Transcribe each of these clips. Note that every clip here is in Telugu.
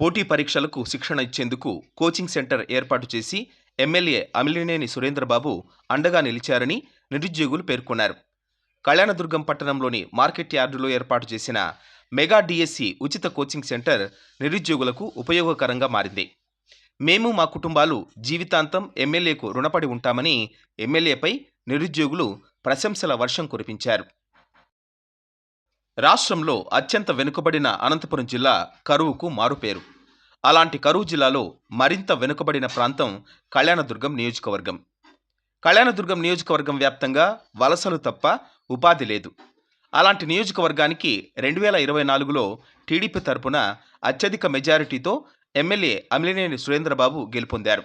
పోటీ పరీక్షలకు శిక్షణ ఇచ్చేందుకు కోచింగ్ సెంటర్ ఏర్పాటు చేసి ఎమ్మెల్యే అమిలినేని సురేంద్రబాబు అండగా నిలిచారని నిరుద్యోగులు పేర్కొన్నారు. కళ్యాణదుర్గం పట్టణంలోని మార్కెట్ యార్డులో ఏర్పాటు చేసిన మెగా డిఎస్సి ఉచిత కోచింగ్ సెంటర్ నిరుద్యోగులకు ఉపయోగకరంగా మారింది. మేము మా కుటుంబాలు జీవితాంతం ఎమ్మెల్యేకు రుణపడి ఉంటామని ఎమ్మెల్యేపై నిరుద్యోగులు ప్రశంసల వర్షం కురిపించారు. రాష్ట్రంలో అత్యంత వెనుకబడిన అనంతపురం జిల్లా కరువుకు మారుపేరు. అలాంటి కరువు జిల్లాలో మరింత వెనుకబడిన ప్రాంతం కళ్యాణదుర్గం నియోజకవర్గం. కళ్యాణదుర్గం నియోజకవర్గం వ్యాప్తంగా వలసలు తప్ప ఉపాధి లేదు. అలాంటి నియోజకవర్గానికి 2024లో టీడీపీ తరపున అత్యధిక మెజారిటీతో ఎమ్మెల్యే అమిలినేని సురేంద్రబాబు గెలుపొందారు.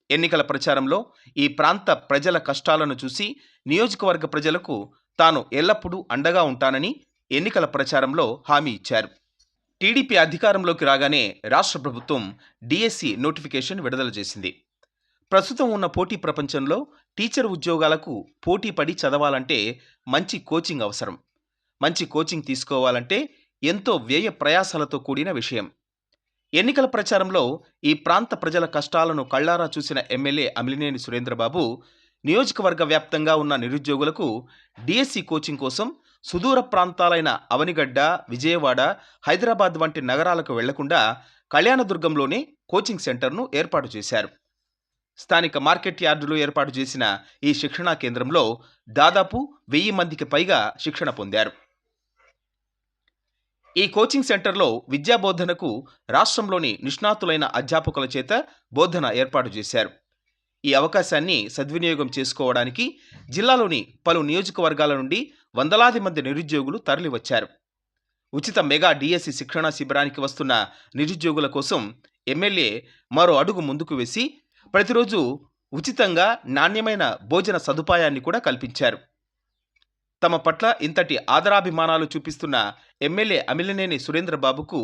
ఎన్నికల ప్రచారంలో ఈ ప్రాంత ప్రజల కష్టాలను చూసి నియోజకవర్గ ప్రజలకు తాను ఎల్లప్పుడూ అండగా ఉంటానని ఎన్నికల ప్రచారంలో హామీ ఇచ్చారు. టీడీపీ అధికారంలోకి రాగానే రాష్ట్ర ప్రభుత్వం డిఎస్సి నోటిఫికేషన్ విడుదల చేసింది. ప్రస్తుతం ఉన్న పోటీ ప్రపంచంలో టీచర్ ఉద్యోగాలకు పోటీ పడి చదవాలంటే మంచి కోచింగ్ అవసరం. మంచి కోచింగ్ తీసుకోవాలంటే ఎంతో వ్యయ ప్రయాసాలతో కూడిన విషయం. ఎన్నికల ప్రచారంలో ఈ ప్రాంత ప్రజల కష్టాలను కళ్లారా చూసిన ఎమ్మెల్యే అమిలినేని సురేంద్రబాబు నియోజకవర్గ వ్యాప్తంగా ఉన్న నిరుద్యోగులకు డిఎస్సి కోచింగ్ కోసం సుదూర ప్రాంతాలైన అవనిగడ్డ, విజయవాడ, హైదరాబాద్ వంటి నగరాలకు వెళ్లకుండా కళ్యాణదుర్గంలోనే కోచింగ్ సెంటర్ను ఏర్పాటు చేశారు. స్థానిక మార్కెట్ యార్డులో ఏర్పాటు చేసిన ఈ శిక్షణా కేంద్రంలో దాదాపు 1000 మందికి పైగా శిక్షణ పొందారు. ఈ కోచింగ్ సెంటర్లో విద్యాబోధనకు రాష్ట్రంలోని నిష్ణాతులైన అధ్యాపకుల చేత బోధన ఏర్పాటు చేశారు. ఈ అవకాశాన్ని సద్వినియోగం చేసుకోవడానికి జిల్లాలోని పలు నియోజకవర్గాల నుండి వందలాది మంది నిరుద్యోగులు తరలివచ్చారు. ఉచిత మెగా డిఎస్సి శిక్షణా శిబిరానికి వస్తున్న నిరుద్యోగుల కోసం ఎమ్మెల్యే మరో అడుగు ముందుకు వేసి ప్రతిరోజు ఉచితంగా నాణ్యమైన భోజన సదుపాయాన్ని కూడా కల్పించారు. తమ పట్ల ఇంతటి ఆదరాభిమానాలు చూపిస్తున్న ఎమ్మెల్యే అమిలినేని సురేంద్రబాబుకు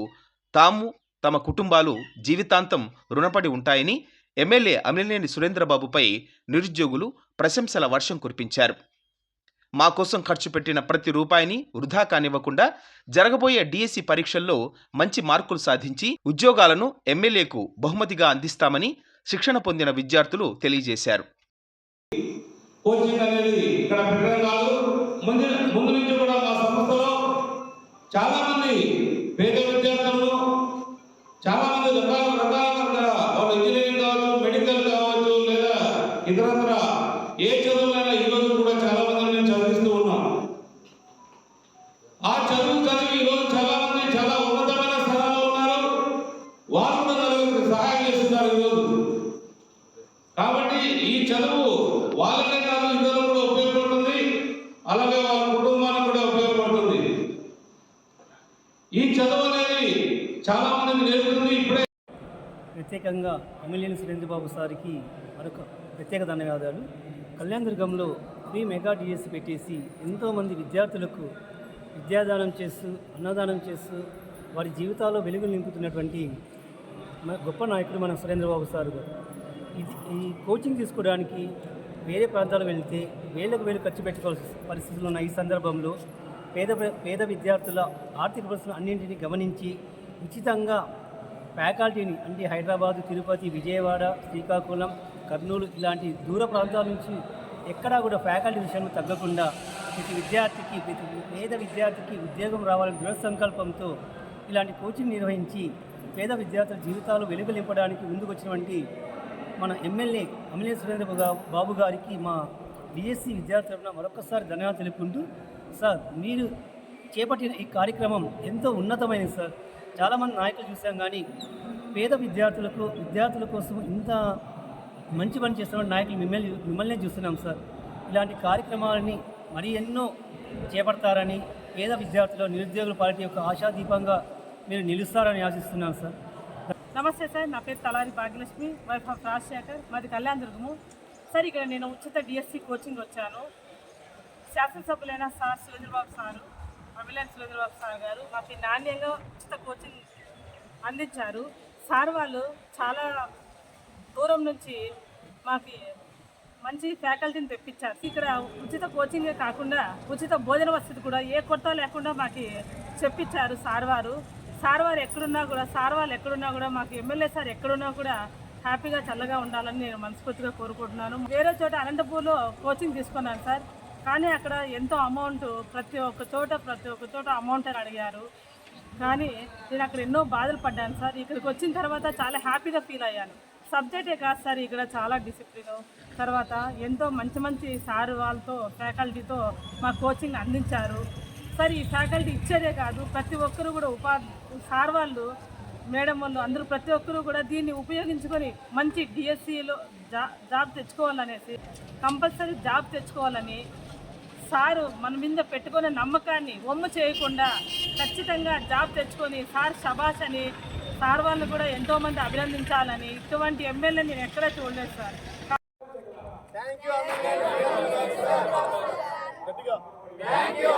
తాము, తమ కుటుంబాలు జీవితాంతం రుణపడి ఉంటాయని ఎమ్మెల్యే అమిలినేని సురేంద్రబాబుపై నిరుద్యోగులు ప్రశంసల వర్షం కురిపించారు. మా కోసం ఖర్చు పెట్టిన ప్రతి రూపాయిని వృధా కానివ్వకుండా జరగబోయే డిఎస్సి పరీక్షల్లో మంచి మార్కులు సాధించి ఉద్యోగాలను ఎమ్మెల్యేకు బహుమతిగా అందిస్తామని శిక్షణ పొందిన విద్యార్థులు తెలియజేశారు. కోచింగ్ అనేది ఇక్కడ పెట్టడం కాదు, ముందు నుంచి కూడా మా సంస్థలో చాలా మంది పేద విద్యార్థులు, చాలా మంది రకాల వాళ్ళు ఇంజనీరింగ్ కావచ్చు, మెడికల్ కావచ్చు, లేదా ఇతరత్ర ఏ చదువులైనా ఈరోజు కూడా చాలా మంది మేము చదివిస్తూ ఉన్నాం. ఆ చదువు చదివి ఈరోజు చాలా మంది చాలా ఉన్నతమైన స్థానాల్లో ఉన్నారు. వాళ్ళు కూడా నలుగురికి సహాయం చేస్తున్నారు ఈరోజు. కాబట్టి ఈ చదువు వాళ్ళకే కాదు, ఇతరులకు కూడా ఉపయోగపడుతుంది, అలాగే వాళ్ళ కుటుంబానికి కూడా ఉపయోగపడుతుంది. ఈ చదువు అనేది చాలా మందికి నేర్పుతుంది. ఇప్పుడే ప్రత్యేకంగా అమిలినేని సురేంద్రబాబు సార్కి మరొక ప్రత్యేక ధన్యవాదాలు. కళ్యాణదుర్గంలో ఫ్రీ మెగా డిఎస్సి పెట్టేసి ఎంతోమంది విద్యార్థులకు విద్యాదానం చేస్తూ, అన్నదానం చేస్తూ వారి జీవితాల్లో వెలుగులు నింపుతున్నటువంటి గొప్ప నాయకుడు మన సురేంద్రబాబు సార్. ఈ కోచింగ్ తీసుకోవడానికి వేరే ప్రాంతాలు వెళ్తే వేలకు వేలు ఖర్చు పెట్టుకోవాల్సిన పరిస్థితులు ఉన్న ఈ సందర్భంలో పేద విద్యార్థుల ఆర్థిక పరిస్థితులు అన్నింటినీ గమనించి ఉచితంగా ఫ్యాకల్టీని అంటే హైదరాబాదు, తిరుపతి, విజయవాడ, శ్రీకాకుళం, కర్నూలు ఇలాంటి దూర ప్రాంతాల నుంచి ఎక్కడా కూడా ఫ్యాకల్టీ విషయంలో తగ్గకుండా ప్రతి పేద విద్యార్థికి ఉద్యోగం రావాలని దృఢ సంకల్పంతో ఇలాంటి కోచింగ్ నిర్వహించి పేద విద్యార్థుల జీవితాలు వెలుగు నింపడానికి ముందుకొచ్చినటువంటి మన ఎమ్మెల్యే అమిలినేని సురేంద్రబాబు గారికి మా డిఎస్సి విద్యార్థుల తరఫున మరొకసారి ధన్యవాదాలు తెలుపుకుంటూ, సార్ మీరు చేపట్టిన ఈ కార్యక్రమం ఎంతో ఉన్నతమైనది సార్. చాలామంది నాయకులు చూసాం, కానీ పేద విద్యార్థుల కోసం ఇంత మంచి పని చేస్తున్న నాయకులు మిమ్మల్నే చూస్తున్నాం సార్. ఇలాంటి కార్యక్రమాలని మరి ఎన్నో చేపడతారని, పేద విద్యార్థులు, నిరుద్యోగుల పార్టీ యొక్క ఆశాదీపంగా మీరు నిలుస్తారని ఆశిస్తున్నాం సార్. నమస్తే సార్, నా పేరు తలారి భాగ్యలక్ష్మి, వైఫ్ ఆఫ్ రాజశేఖర్, మాది కళ్యాణదుర్గము సార్. ఇక్కడ నేను ఉచిత డిఎస్సి కోచింగ్ వచ్చాను. శాసనసభ్యులైన sir Surendrababu sir, Amilineni Surendrababu sir garu మాకు నాణ్యంగా ఉచిత కోచింగ్ అందించారు. సార్ వాళ్ళు చాలా దూరం నుంచి మాకు మంచి ఫ్యాకల్టీని తెప్పించారు. ఇక్కడ ఉచిత కోచింగే కాకుండా ఉచిత భోజన వసతి కూడా ఏ కొరత లేకుండా మాకు చెప్పించారు సార్ వారు. సార్ వారు ఎక్కడున్నా కూడా సార్ వాళ్ళు ఎక్కడున్నా కూడా మాకు ఎమ్మెల్యే సార్ ఎక్కడున్నా కూడా హ్యాపీగా చల్లగా ఉండాలని నేను మనస్ఫూర్తిగా కోరుకుంటున్నాను. వేరే చోట అనంతపూర్లో కోచింగ్ తీసుకున్నాను సార్, కానీ అక్కడ ఎంతో అమౌంట్ ప్రతి ఒక్క చోట అమౌంట్ అని అడిగారు. కానీ నేను అక్కడ ఎన్నో బాధలు పడ్డాను సార్. ఇక్కడికి వచ్చిన తర్వాత చాలా హ్యాపీగా ఫీల్ అయ్యాను. సబ్జెక్టే కాదు సార్, ఇక్కడ చాలా డిసిప్లిన్, తర్వాత ఎంతో మంచి సార్ వాళ్ళతో ఫ్యాకల్టీతో మా కోచింగ్ అందించారు సార్. ఈ ఫ్యాకల్టీ ఇచ్చేదే కాదు, ప్రతి ఒక్కరు కూడా సార్ వాళ్ళు మేడం వాళ్ళు అందరూ ప్రతి ఒక్కరూ కూడా దీన్ని ఉపయోగించుకొని మంచి డిఎస్సిలో జాబ్ తెచ్చుకోవాలనేసి, కంపల్సరీ జాబ్ తెచ్చుకోవాలని సారు మన మీద పెట్టుకునే నమ్మకాన్ని వమ్ము చేయకుండా ఖచ్చితంగా జాబ్ తెచ్చుకొని సార్ శబాష్ అని సార్ వాళ్ళు కూడా ఎంతోమంది అభినందించాలని, ఇటువంటి ఎమ్మెల్యే నేను ఎక్కడా చూడలేదు సార్. Thank you